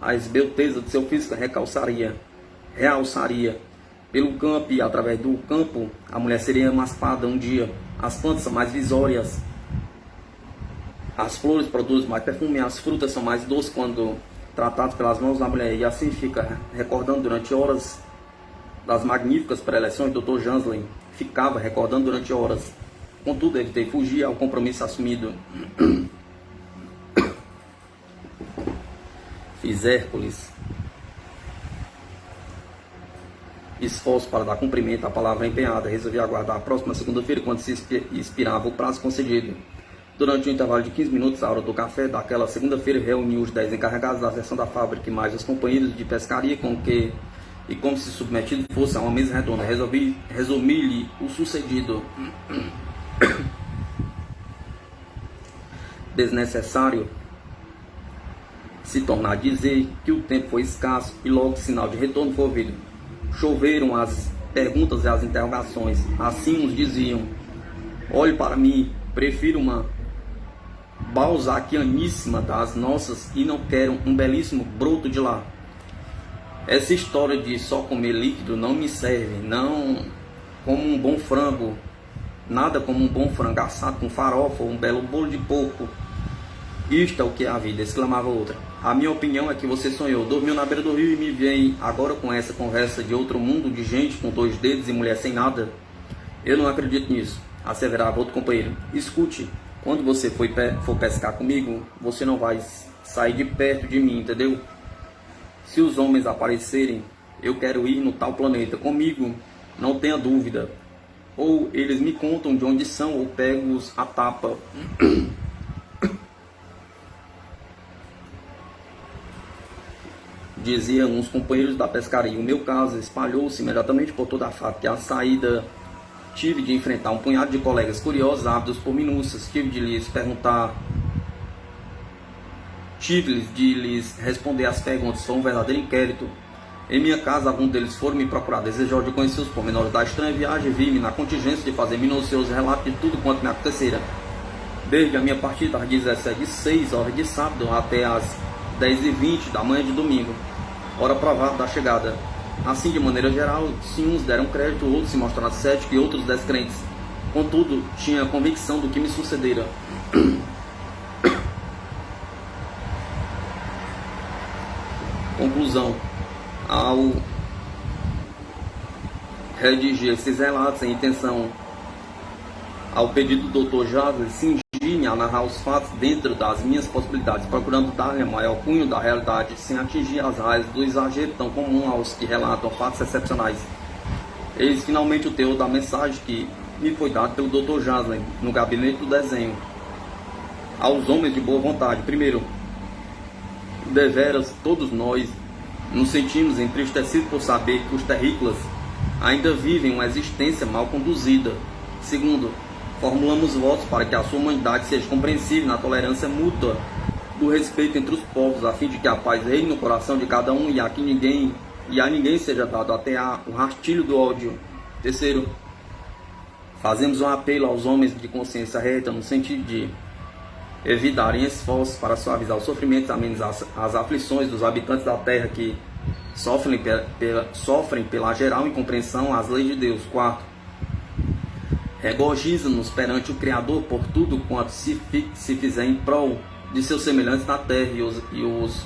Speaker 1: A esbelteza de seu físico realçaria pelo campo, e através do campo a mulher seria emaspada um dia. As plantas são mais visórias, as flores produzem mais perfume, as frutas são mais doces quando tratadas pelas mãos da mulher, e assim fica recordando durante horas das magníficas preleções do Dr. Janslen. Ficava recordando durante horas. Contudo, evitei fugir ao compromisso assumido. Fiz Hércules esforço para dar cumprimento à palavra empenhada. Resolvi aguardar a próxima segunda-feira, quando se expirava o prazo concedido. Durante um intervalo de 15 minutos, a hora do café daquela segunda-feira, reuni os 10 encarregados da seção da fábrica e mais os companheiros de pescaria como se submetido fosse a uma mesa redonda. Resumi-lhe o sucedido. Desnecessário se tornar a dizer que o tempo foi escasso e logo sinal de retorno foi ouvido. Choveram as perguntas e as interrogações. Assim uns diziam: olhe para mim, prefiro uma balzaquianíssima das nossas e não quero um belíssimo broto de lá. Essa história de só comer líquido não me serve, não como um bom frango, nada como um bom frango assado com farofa ou um belo bolo de porco. Isto é o que é a vida, exclamava outra. A minha opinião é que você sonhou, dormiu na beira do rio e me vem agora com essa conversa de outro mundo, de gente com 2 dedos e mulher sem nada. Eu não acredito nisso, asseverava outro companheiro. Escute, quando você for pescar comigo, você não vai sair de perto de mim, entendeu? Se os homens aparecerem, eu quero ir no tal planeta comigo, não tenha dúvida. Ou eles me contam de onde são, ou pego-os a tapa. Diziam uns companheiros da pescaria. O meu caso espalhou-se imediatamente por toda a fábrica. À saída, tive de enfrentar um punhado de colegas curiosos, ávidos por minúcias. Tive de lhes responder às perguntas. Foi um verdadeiro inquérito. Em minha casa, alguns deles foram me procurar, desejosos de conhecer os pormenores da estranha viagem. Vi-me na contingência de fazer minucioso relato de tudo quanto me acontecera. Desde a minha partida às 17h06, hora de sábado, até às 10h20 da manhã de domingo, hora provável da chegada. Assim, de maneira geral, se uns deram crédito, outros se mostraram céticos e outros descrentes. Contudo, tinha convicção do que me sucedera. Conclusão. Ao redigir esses relatos em intenção ao pedido do Dr. Jasler, cingi-me a narrar os fatos dentro das minhas possibilidades, procurando dar-lhe o maior cunho da realidade, sem atingir as raias do exagero tão comum aos que relatam fatos excepcionais. Eis finalmente o teor da mensagem que me foi dado pelo Dr. Jasler no gabinete do desenho. Aos homens de boa vontade. Primeiro, deveras todos nós nos sentimos entristecidos por saber que os terrícolas ainda vivem uma existência mal conduzida. Segundo, formulamos votos para que a sua humanidade seja compreensível na tolerância mútua do respeito entre os povos, a fim de que a paz reine no coração de cada um e a ninguém seja dado até o rastilho do ódio. Terceiro, fazemos um apelo aos homens de consciência reta no sentido de evitarem esforços para suavizar os sofrimentos, amenizar as aflições dos habitantes da terra que sofrem pela geral incompreensão às leis de Deus. Quarto, regozija-nos perante o Criador por tudo quanto se fizer em prol de seus semelhantes na terra, e os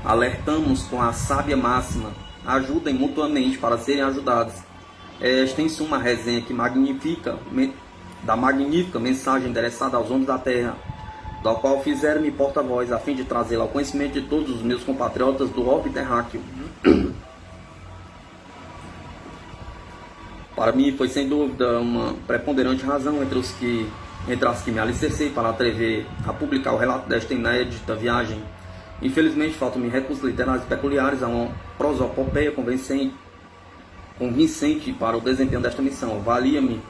Speaker 1: alertamos com a sábia máxima: ajudem mutuamente para serem ajudados. Esta, em suma, a resenha da magnífica mensagem endereçada aos homens da terra, da qual fizeram-me porta-voz, a fim de trazê-la ao conhecimento de todos os meus compatriotas do orbe terráqueo. Para mim foi sem dúvida uma preponderante razão entre as que me alicercei para atrever a publicar o relato desta inédita viagem. Infelizmente faltam-me recursos literários peculiares a uma prosopopeia convincente para o desempenho desta missão. Valia-me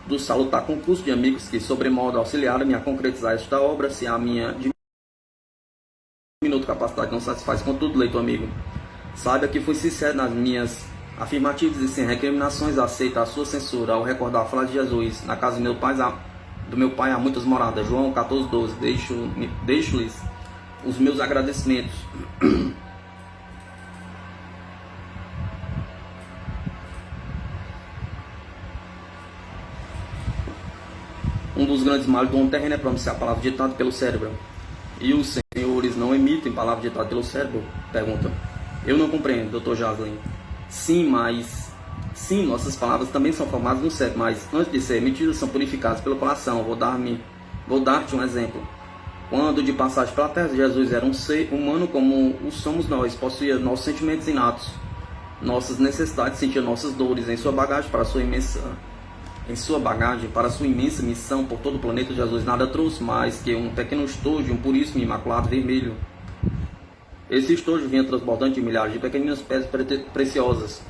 Speaker 1: do salutar concurso de amigos que sobremodo auxiliaram-me a concretizar esta obra, se a minha diminuta capacidade não satisfaz. Contudo, leitor amigo, saiba que fui sincero nas minhas afirmativas e sem recriminações aceita a sua censura ao recordar a frase de Jesus: na casa do meu pai há muitas moradas. João 14:12. Deixo-lhes os meus agradecimentos. Um dos grandes males do homem terreno é pronunciar a palavra ditada pelo cérebro. E os senhores não emitem palavra ditada pelo cérebro? Pergunta. Eu não compreendo, Dr. Jasler. Sim, nossas palavras também são formadas no cérebro, mas antes de serem emitidas são purificadas pelo coração. Vou dar-te um exemplo. Quando de passagem pela terra, Jesus era um ser humano como o somos nós, possuía nossos sentimentos inatos, nossas necessidades, sentia nossas dores. Em sua bagagem para sua imensa missão por todo o planeta, Jesus nada trouxe mais que um pequeno estojo, um puríssimo e imaculado vermelho. Esse estojo vinha transbordante de milhares de pequeninas pedras preciosas.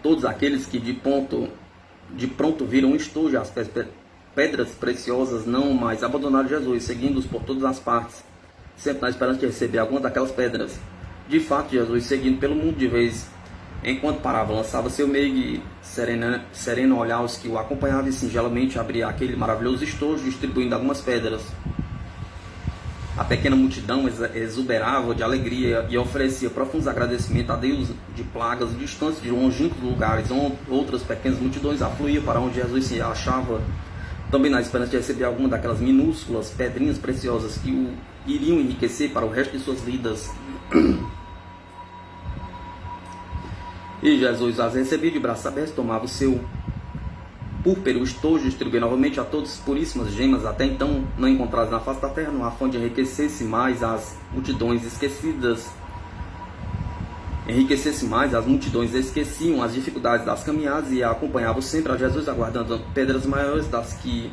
Speaker 1: Todos aqueles que de pronto viram um estojo, as pedras preciosas, não mais abandonaram Jesus, seguindo-os por todas as partes, sempre na esperança de receber alguma daquelas pedras. De fato, Jesus, seguindo pelo mundo de vez, enquanto parava, lançava seu meigo e sereno olhar aos que o acompanhavam, e singelamente abria aquele maravilhoso estojo, distribuindo algumas pedras. A pequena multidão exuberava de alegria e oferecia profundos agradecimentos a Deus de plagas distantes de longínquos lugares. Outras pequenas multidões afluíam para onde Jesus se achava, também na esperança de receber alguma daquelas minúsculas pedrinhas preciosas que o iriam enriquecer para o resto de suas vidas. E Jesus as recebia de braços abertos, tomava o seu púrpero estojo, distribuía novamente a todos puríssimas gemas, até então não encontradas na face da terra, numa fonte de enriquecesse mais as multidões esquecidas. As multidões esqueciam as dificuldades das caminhadas e acompanhavam sempre a Jesus, aguardando pedras maiores das que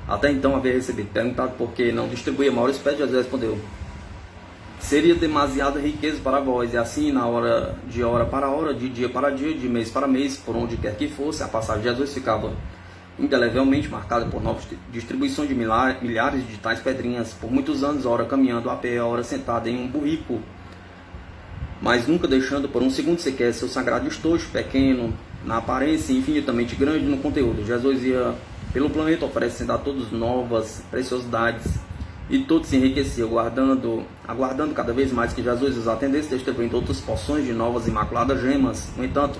Speaker 1: até então havia recebido. Perguntado por que não distribuía maiores pedras, Jesus respondeu: seria demasiada riqueza para vós, e assim, na hora para hora, de dia para dia, de mês para mês, por onde quer que fosse, a passagem de Jesus ficava indelevelmente marcada por novas distribuições de milhares de tais pedrinhas, por muitos anos, ora caminhando a pé, ora sentado em um burrico, mas nunca deixando por um segundo sequer seu sagrado estojo, pequeno na aparência e infinitamente grande no conteúdo. Jesus ia pelo planeta oferecendo a todos novas preciosidades, e todos se enriqueciam, aguardando cada vez mais que Jesus os atendesse, distribuindo outras porções de novas imaculadas gemas. No entanto,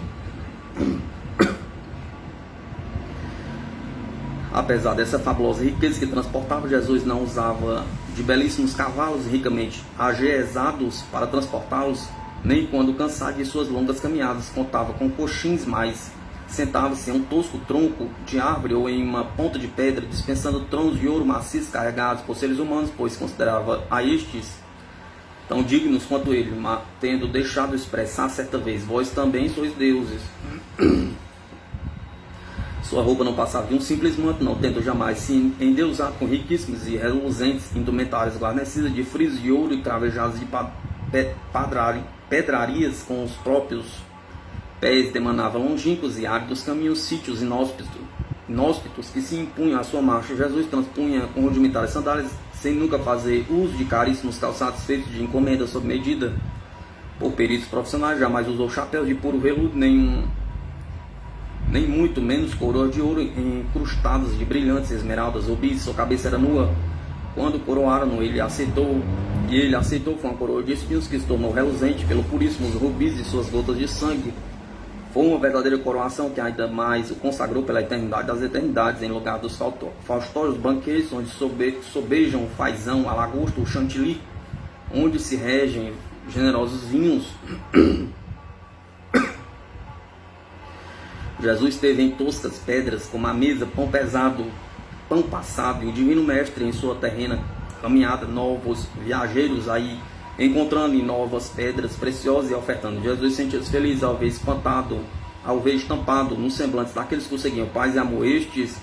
Speaker 1: apesar dessa fabulosa riqueza que transportava, Jesus não usava de belíssimos cavalos ricamente ajezados para transportá-los, nem quando cansado de suas longas caminhadas contava com coxins, mas sentava-se em um tosco tronco de árvore ou em uma ponta de pedra, dispensando tronos de ouro maciço carregados por seres humanos, pois considerava a estes tão dignos quanto ele, tendo deixado expressar certa vez: vós também sois deuses. Sua roupa não passava de um simples manto, não tendo jamais se endeusado com riquíssimos e reluzentes indumentários guarnecidas de frisos de ouro e cravejados de pedrarias com os próprios pés, demanava longínquos e áridos caminhos, sítios inóspitos que se impunham à sua marcha. Jesus transpunha com rudimentares sandálias, sem nunca fazer uso de caríssimos calçados feitos de encomenda sob medida por peritos profissionais. Jamais usou chapéus de puro veludo, nem muito menos coroas de ouro incrustadas de brilhantes esmeraldas, rubis. Sua cabeça era nua. Quando coroaram-no, ele aceitou foi uma coroa de espinhos que se tornou reluzente pelo puríssimos rubis de suas gotas de sangue. Foi uma verdadeira coroação que ainda mais o consagrou pela eternidade das eternidades, em lugar dos faustórios banquetes, onde sobejam o fazão, a lagosta, o chantilly, onde se regem generosos vinhos. Jesus teve em toscas pedras, como a mesa, pão pesado, pão passado, e o divino mestre em sua terrena caminhada, novos viajeiros aí encontrando em novas pedras preciosas e ofertando. Jesus sentia-se feliz ao ver estampado nos semblantes daqueles que o seguiam paz e amor. Estes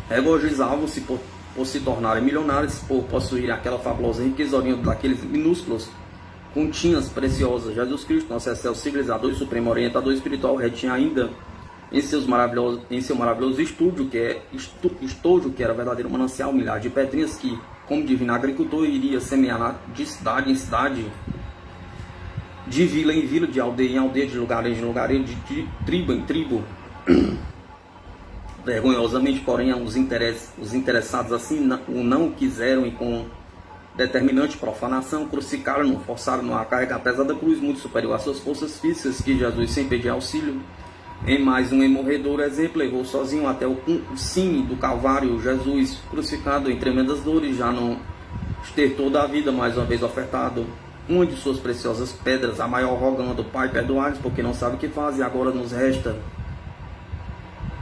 Speaker 1: regozijavam-se por se tornarem milionários, por possuir aquela fabulosa riqueza oriunda daqueles minúsculos continhas preciosas. Jesus Cristo, nosso excelso civilizador e supremo orientador espiritual, retinha ainda em seu maravilhoso estojo, que era verdadeiro manancial, milhares de pedrinhas que, como divino agricultor, iria semear de cidade em cidade, de vila em vila, de aldeia em aldeia, de lugarejo em lugarejo, de tribo em tribo. Vergonhosamente, porém, os interessados assim o não quiseram, e com determinante profanação crucificaram-no, forçaram-no a carregar a pesada cruz, muito superior às suas forças físicas, que Jesus, sem pedir auxílio, em mais um emorredor exemplo, levou sozinho até o cime do Calvário. Jesus, crucificado em tremendas dores, já não estertou da vida, mais uma vez ofertado uma de suas preciosas pedras, a maior, rogando: Pai, perdoai-nos, porque não sabe o que faz. E agora nos resta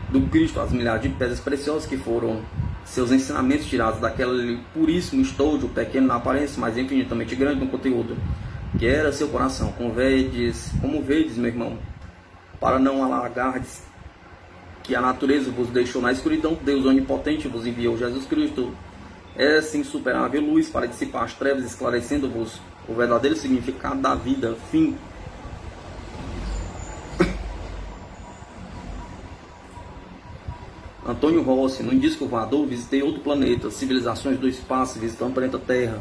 Speaker 1: do Cristo as milhares de pedras preciosas que foram seus ensinamentos, tirados daquele puríssimo estojo, pequeno na aparência, mas infinitamente grande no conteúdo, que era seu coração. Como vedes, meu irmão, para não alargardes que a natureza vos deixou na escuridão, Deus onipotente vos enviou Jesus Cristo, essa insuperável luz, para dissipar as trevas, esclarecendo-vos o verdadeiro significado da vida. Fim. Antônio Rossi. No disco voador, visitei outro planeta, civilizações do espaço, visitando o planeta Terra.